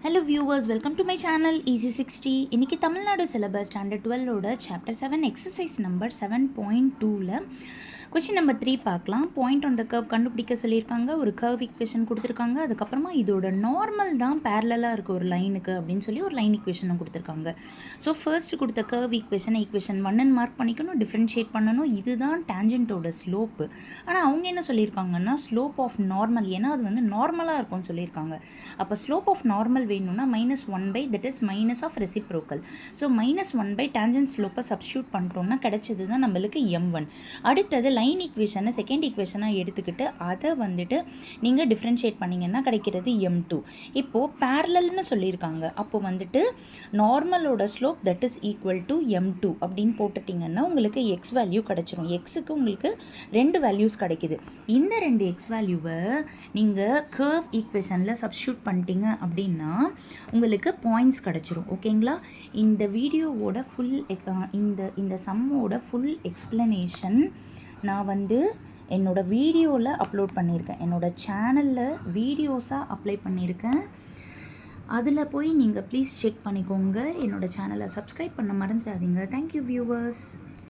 Hello viewers, welcome to my channel Easy 60. இன்னைக்கு Tamil Nadu syllabus standard 12ஓட chapter 7 exercise number 7.2ல question number 3 பார்க்கலாம். Point on the curve கண்டுபிடிக்க சொல்லியிருக்காங்க. ஒரு கர்வ் ஈக்குவேஷன் கொடுத்துருக்காங்க. அதுக்கப்புறமா இதோட நார்மல் தான் பேரலாக இருக்குது ஒரு லைனுக்கு அப்படின்னு சொல்லி ஒரு லைன் ஈக்குவேஷனும் கொடுத்துருக்காங்க. ஸோ ஃபர்ஸ்ட் கொடுத்த கர்வ் ஈக்குவேஷன் 1 மார்க் பண்ணிக்கணும், டிஃப்ரென்ஷியேட் பண்ணணும். இதுதான் டேஞ்சன்ட்டோட ஸ்லோப்பு. ஆனால் அவங்க என்ன சொல்லியிருக்காங்கன்னா ஸ்லோப் ஆஃப் நார்மல், ஏன்னா அது வந்து நார்மலாக இருக்கும்னு சொல்லியிருக்காங்க. அப்போ ஸ்லோப் ஆஃப் நார்மல் வேணும்னா -1 that is minus of reciprocal. So -1 tangent ஸ்லோப்பை சப்ஸ்டியூட் பண்ணுறோம்னா கிடைச்சது தான் நம்மளுக்கு m1. அடுத்தது லைன் ஈக்குவேஷனை செகண்ட் ஈக்குவேஷனாக எடுத்துக்கிட்டு அதை வந்துட்டு நீங்கள் டிஃப்ரென்ஷியேட் பண்ணிங்கன்னா கிடைக்கிறது m2. இப்போது பேரலல்னு சொல்லியிருக்காங்க. அப்போது வந்துட்டு நார்மலோட slope that is equal to m2 அப்படின்னு போட்டுட்டிங்கன்னா உங்களுக்கு எக்ஸ் வேல்யூ கிடச்சிரும். எக்ஸுக்கு உங்களுக்கு 2 வேல்யூஸ் கிடைக்குது. இந்த 2 எக்ஸ் வேல்யூவை நீங்கள் கர்வ் ஈக்குவேஷனில் சப்ஸ்டியூட் பண்ணிட்டீங்க அப்படின்னா உங்களுக்கு பாயிண்ட்ஸ் கிடச்சிரும். ஓகேங்களா? இந்த வீடியோவோட ஃபுல் இந்த சம்மோட ஃபுல் எக்ஸ்ப்ளனேஷன் நான் வந்து என்னோடய வீடியோவில் அப்லோட் பண்ணியிருக்கேன். என்னோடய சேனலில் வீடியோஸாக அப்ளை பண்ணியிருக்கேன். அதில் போய் நீங்கள் ப்ளீஸ் செக் பண்ணிக்கோங்க. என்னோடய சேனலை சப்ஸ்கிரைப் பண்ண மறந்துடாதீங்க. Thank you viewers.